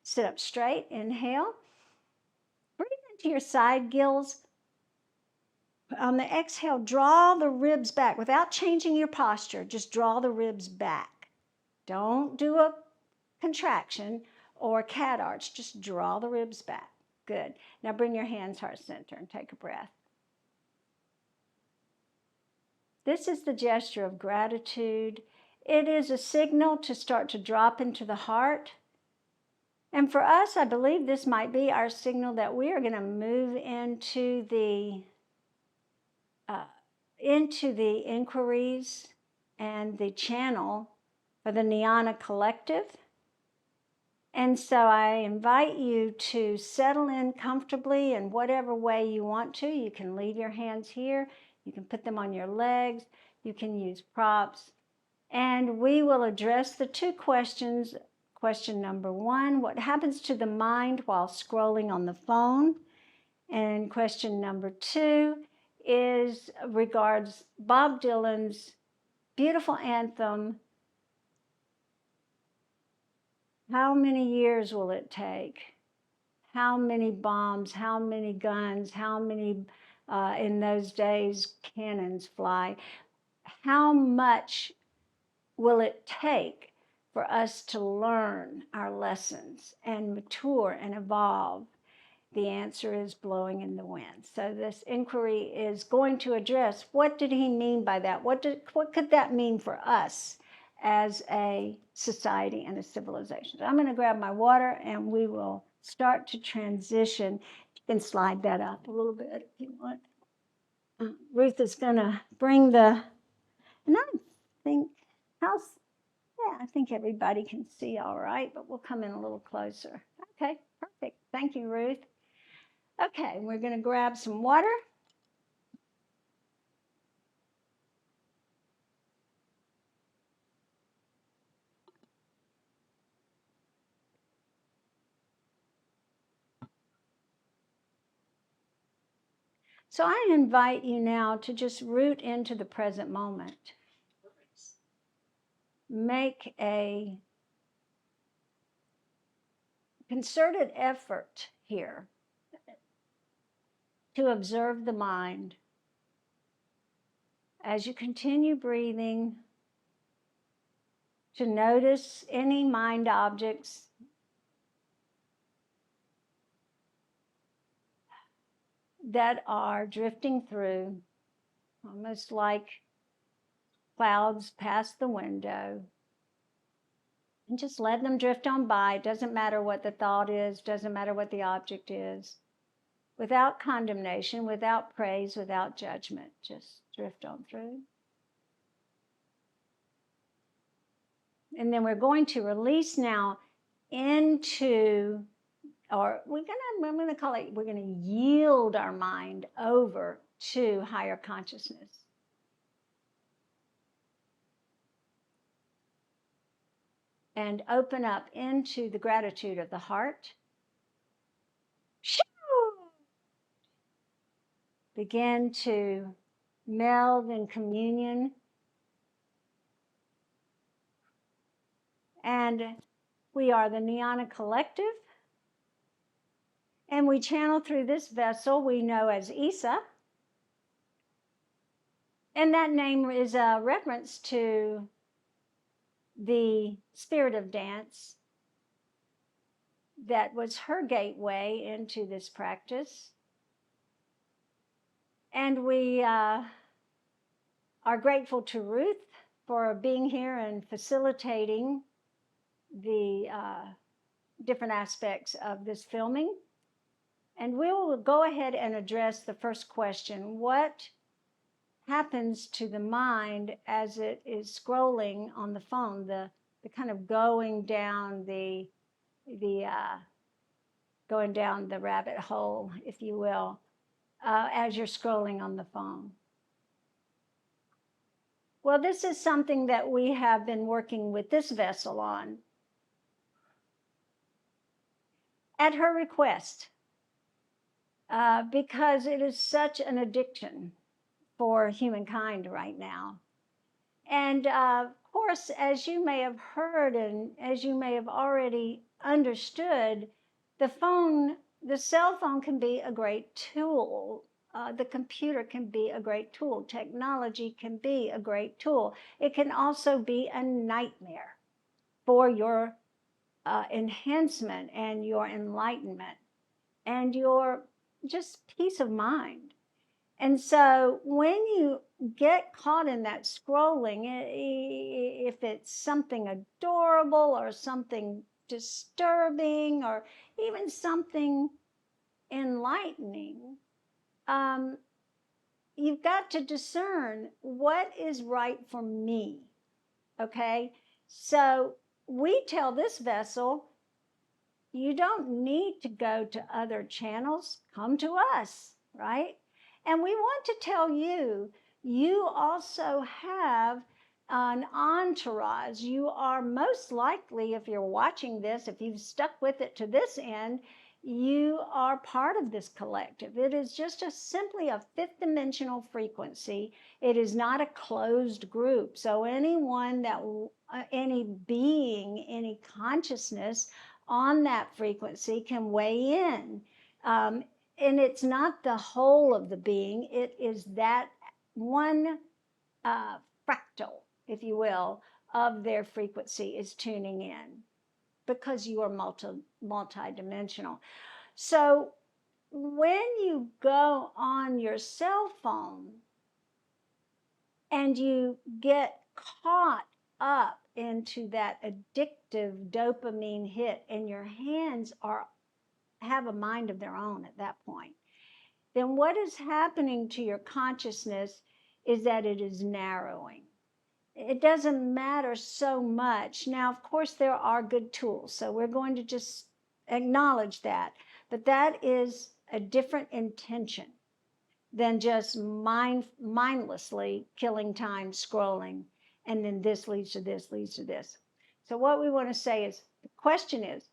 Sit up straight, inhale. Breathe into your side gills. On the exhale, draw the ribs back without changing your posture. Just draw the ribs back. Don't do a contraction or cat arch. Just draw the ribs back. Good. Now bring your hands heart center and take a breath. This is the gesture of gratitude. It is a signal to start to drop into the heart. And for us, I believe this might be our signal that we are going to move into the inquiries and the channel for the Nyana collective. And so I invite you to settle in comfortably in whatever way you want to. You can leave your hands here. You can put them on your legs. You can use props. And we will address the two questions. Question number one, what happens to the mind while scrolling on the phone? And question number two regards Bob Dylan's beautiful anthem, how many years will it take? How many bombs, how many guns, how many, in those days, cannons fly? How much will it take for us to learn our lessons and mature and evolve? The answer is blowing in the wind. So this inquiry is going to address, what did he mean by that? What could that mean for us as a society and a civilization? So I'm going to grab my water and we will start to transition. You can slide that up a little bit if you want. Ruth is going to bring and I think, I think everybody can see all right, but we'll come in a little closer. Okay, perfect. Thank you, Ruth. Okay, we're going to grab some water. So I invite you now to just root into the present moment. Make a concerted effort here to observe the mind. As you continue breathing, to notice any mind objects that are drifting through, almost like clouds past the window. And just let them drift on by. It doesn't matter what the thought is, doesn't matter what the object is. Without condemnation, without praise, without judgment, just drift on through. And then we're going to release now into, or I'm going to call it, we're going to yield our mind over to higher consciousness. And open up into the gratitude of the heart. Begin to meld in communion. And we are the Nyana collective. And we channel through this vessel we know as Isa. And that name is a reference to the spirit of dance that was her gateway into this practice. And we are grateful to Ruth for being here and facilitating the different aspects of this filming. And we'll go ahead and address the first question. What happens to the mind as it is scrolling on the phone, the kind of going down the rabbit hole, if you will, as you're scrolling on the phone? Well, this is something that we have been working with this vessel on at her request, because it is such an addiction for humankind right now. And of course, as you may have heard and as you may have already understood, the cell phone can be a great tool. The computer can be a great tool. Technology can be a great tool. It can also be a nightmare for your enhancement and your enlightenment and your just peace of mind. And so when you get caught in that scrolling, if it's something adorable or something disturbing or even something enlightening, um, you've got to discern what is right for me. Okay? So we tell this vessel, you don't need to go to other channels, come to us, right? And we want to tell you, you also have an entourage. You are most likely, if you're watching this, if you've stuck with it to this end, you are part of this collective. It is just simply a fifth dimensional frequency. It is not a closed group. So anyone that, any being, any consciousness on that frequency can weigh in. And it's not the whole of the being, it is that one fractal, if you will, of their frequency is tuning in because you are multidimensional. So when you go on your cell phone and you get caught up into that addictive dopamine hit and your hands have a mind of their own at that point, then what is happening to your consciousness is that it is narrowing. It doesn't matter so much. Now, of course, there are good tools, so we're going to just acknowledge that, but that is a different intention than just mindlessly killing time scrolling, and then this leads to this, leads to this. So what we want to say is, the question is,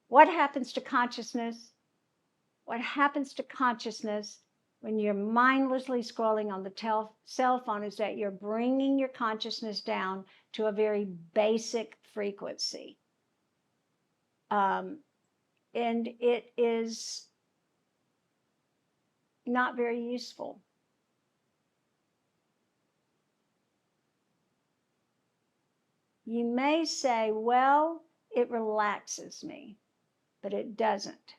what happens to consciousness? What happens to consciousness when you're mindlessly scrolling on the cell phone is that you're bringing your consciousness down to a very basic frequency. And it is not very useful. You may say, well, it relaxes me, but it doesn't.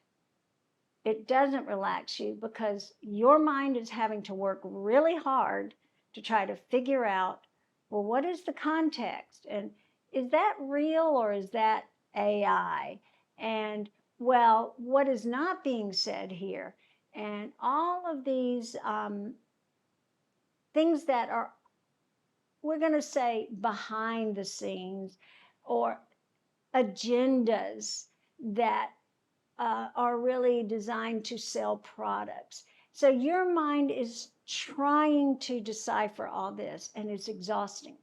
It doesn't relax you because your mind is having to work really hard to try to figure out, well, what is the context? And is that real or is that AI? And, well, what is not being said here? And all of these things that are, we're going to say, behind the scenes or agendas that are really designed to sell products. So your mind is trying to decipher all this, and it's exhausting.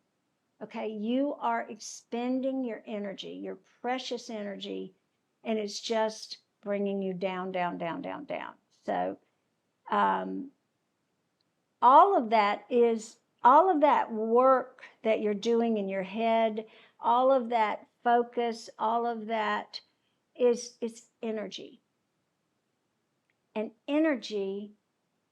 Okay, you are expending your energy, your precious energy, and it's just bringing you down, down, down, down, down. So all of that work that you're doing in your head, all of that focus, all of that is energy. And energy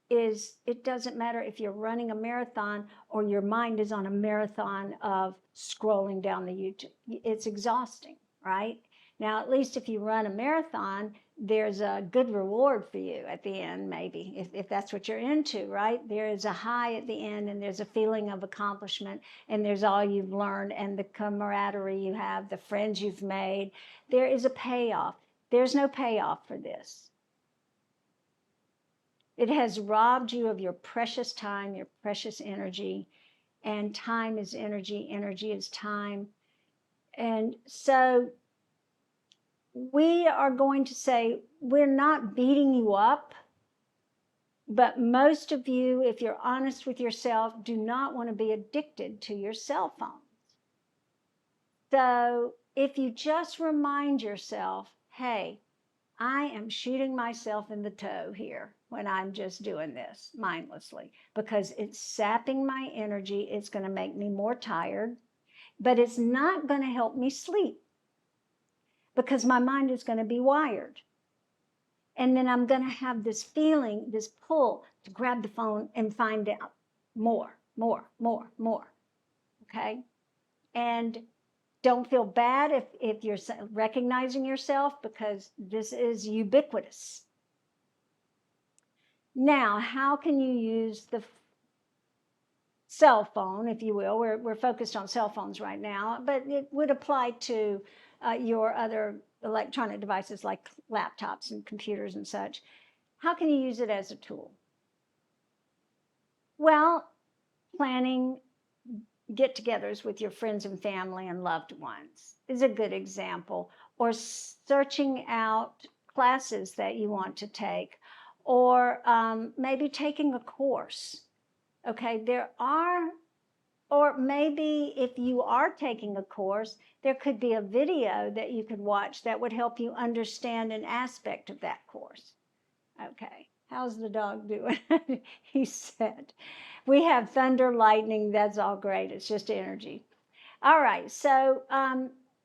is, it doesn't matter if you're running a marathon or your mind is on a marathon of scrolling down the YouTube. It's exhausting, right? Now, at least if you run a marathon, there's a good reward for you at the end, maybe, if that's what you're into, right? There is a high at the end, and there's a feeling of accomplishment, and there's all you've learned, and the camaraderie you have, the friends you've made. There is a payoff. There's no payoff for this. It has robbed you of your precious time, your precious energy, and time is energy, energy is time. And so we are going to say, we're not beating you up, but most of you, if you're honest with yourself, do not want to be addicted to your cell phones. So if you just remind yourself, hey, I am shooting myself in the toe here when I'm just doing this mindlessly because it's sapping my energy. It's going to make me more tired, but it's not going to help me sleep. because my mind is going to be wired. And then I'm going to have this feeling, this pull to grab the phone and find out more, more, more, more. Okay. And don't feel bad if you're recognizing yourself, because this is ubiquitous. Now, how can you use the cell phone, if you will? We're focused on cell phones right now, but it would apply to your other electronic devices like laptops and computers and such. How can you use it as a tool? Well, planning get-togethers with your friends and family and loved ones is a good example, or searching out classes that you want to take, or maybe taking a course. Okay, there are, or maybe if you are taking a course, there could be a video that you could watch that would help you understand an aspect of that course. Okay, how's the dog doing? He said, we have thunder, lightning, that's all great. It's just energy. All right, so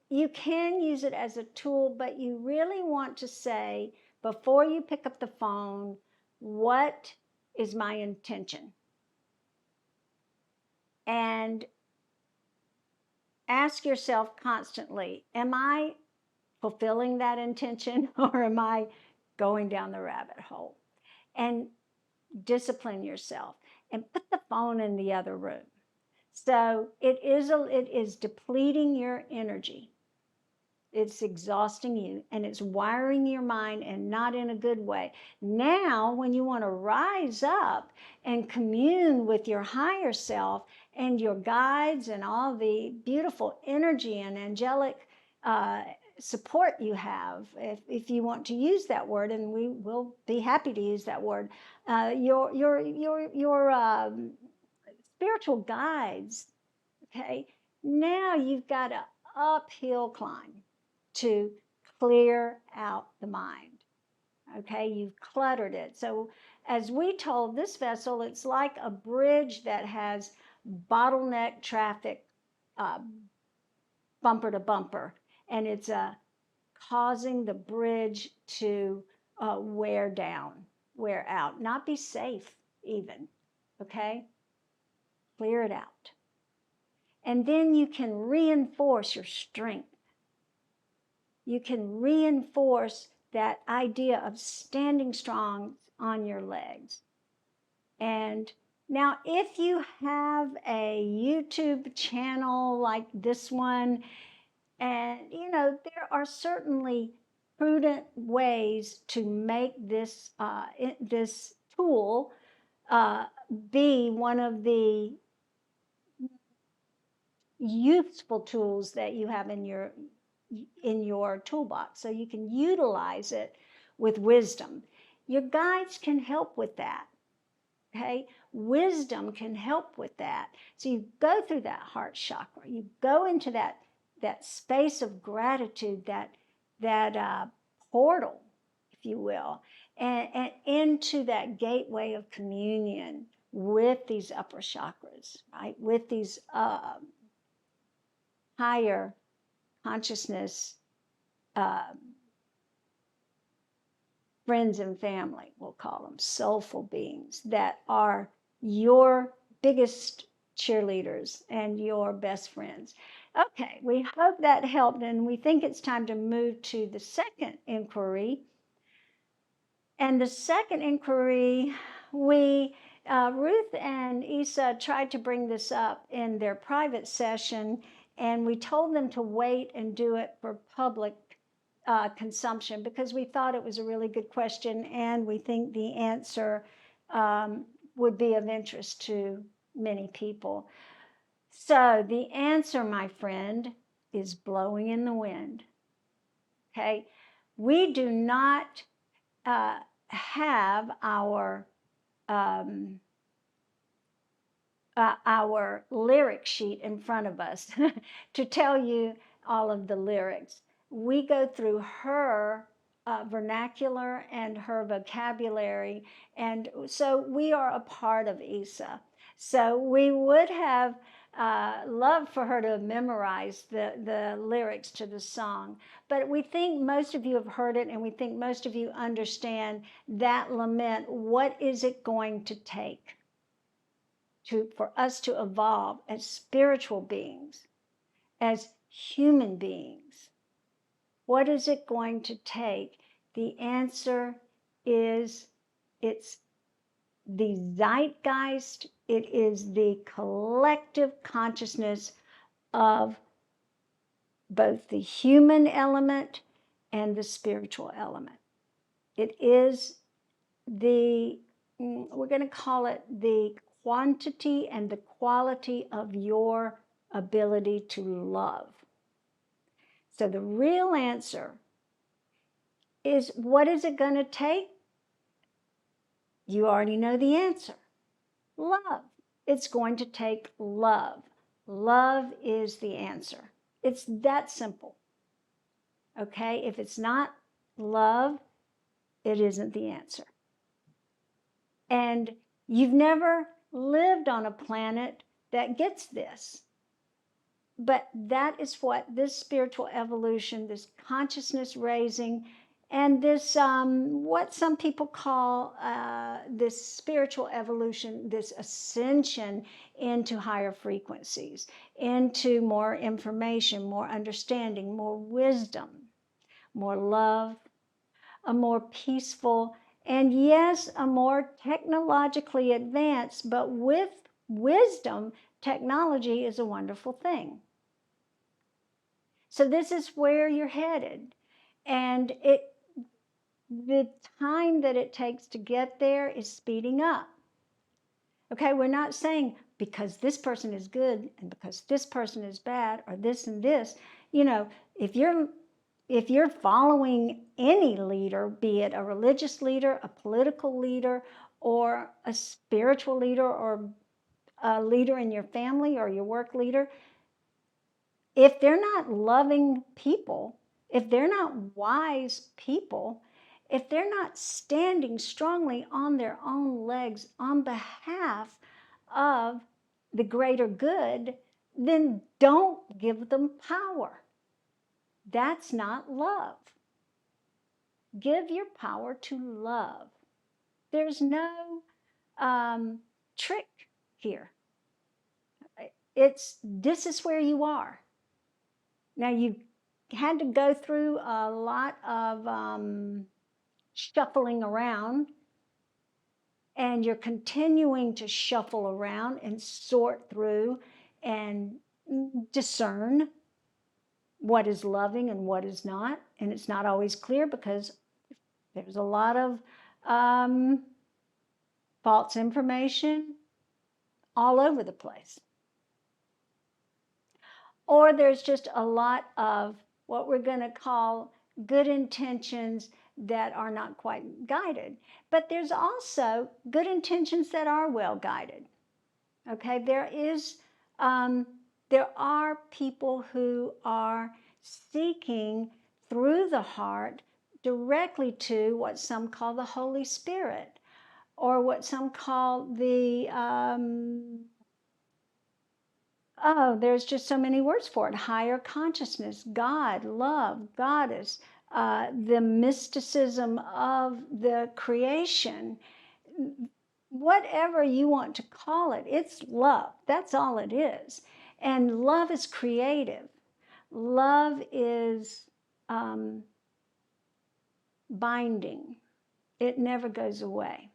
you can use it as a tool, but you really want to say, before you pick up the phone, what is my intention? And ask yourself constantly, am I fulfilling that intention, or am I going down the rabbit hole? And discipline yourself and put the phone in the other room. So it is depleting your energy. It's exhausting you, and it's wiring your mind, and not in a good way. Now, when you want to rise up and commune with your higher self and your guides and all the beautiful energy and angelic support you have, if you want to use that word, and we will be happy to use that word, your spiritual guides. Okay, now you've got an uphill climb to clear out the mind. Okay, you've cluttered it. So, as we told this vessel, it's like a bridge that has bottleneck traffic, uh, bumper to bumper, and it's causing the bridge to wear down, wear out, not be safe even. Okay, clear it out. And then you can reinforce your strength. You can reinforce that idea of standing strong on your legs. And now, if you have a YouTube channel like this one, and there are certainly prudent ways to make this this tool be one of the useful tools that you have in your toolbox, so you can utilize it with wisdom. Your guides can help with that. Okay, wisdom can help with that. So you go through that heart chakra, you go into that space of gratitude, that portal, if you will, and into that gateway of communion with these upper chakras, right? With these higher consciousness friends and family, we'll call them soulful beings that are your biggest cheerleaders and your best friends. Okay, we hope that helped, and we think it's time to move to the second inquiry. And the second inquiry, Ruth and Isa tried to bring this up in their private session, and we told them to wait and do it for public consumption, because we thought it was a really good question, and we think the answer would be of interest to many people. So the answer, my friend, is blowing in the wind. Okay, we do not have our lyric sheet in front of us to tell you all of the lyrics. We go through her vernacular and her vocabulary, and so we are a part of Isa. So we would have love for her to memorize the lyrics to the song. But we think most of you have heard it, and we think most of you understand that lament. What is it going to take for us to evolve as spiritual beings, as human beings? What is it going to take? The answer is it's the zeitgeist, it is the collective consciousness of both the human element and the spiritual element. It is we're going to call it the quantity and the quality of your ability to love. So the real answer is, what is it going to take? You already know the answer. Love. It's going to take love. Love is the answer. It's that simple. Okay? If it's not love, it isn't the answer. And you've never lived on a planet that gets this. But that is what this spiritual evolution, this consciousness raising, and this, what some people call this spiritual evolution, this ascension into higher frequencies, into more information, more understanding, more wisdom, more love, a more peaceful, and yes, a more technologically advanced, but with wisdom, technology is a wonderful thing. So this is where you're headed. And the time that it takes to get there is speeding up. Okay, we're not saying because this person is good and because this person is bad, or this and this. You know, if you're following any leader, be it a religious leader, a political leader, or a spiritual leader, or a leader in your family or your work leader, if they're not loving people, if they're not wise people, if they're not standing strongly on their own legs on behalf of the greater good, then don't give them power. That's not love. Give your power to love. There's no trick here. This is where you are. Now, you had to go through a lot of shuffling around, and you're continuing to shuffle around and sort through and discern what is loving and what is not. And it's not always clear because there's a lot of false information all over the place. Or there's just a lot of what we're going to call good intentions that are not quite guided. But there's also good intentions that are well guided. Okay, there are people who are seeking through the heart directly to what some call the Holy Spirit, or what some call the there's just so many words for it. Higher consciousness, God, love, goddess, the mysticism of the creation, whatever you want to call it, it's love. That's all it is. And love is creative. Love is binding. It never goes away.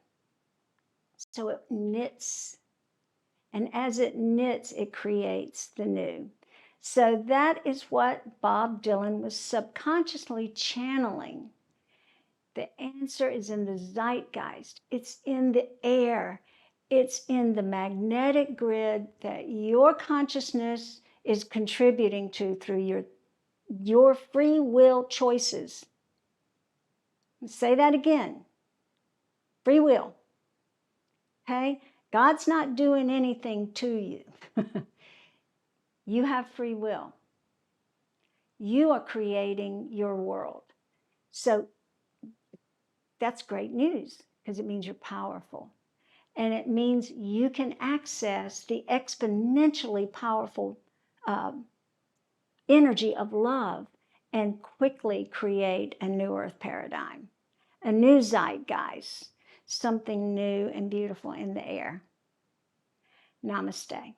So it knits. And as it knits, it creates the new. So that is what Bob Dylan was subconsciously channeling. The answer is in the zeitgeist. It's in the air. It's in the magnetic grid that your consciousness is contributing to through your free will choices. Say that again. Free will. Okay? God's not doing anything to you. You have free will. You are creating your world. So that's great news, because it means you're powerful. And it means you can access the exponentially powerful energy of love and quickly create a new earth paradigm, a new zeitgeist, something new and beautiful in the air. Namaste.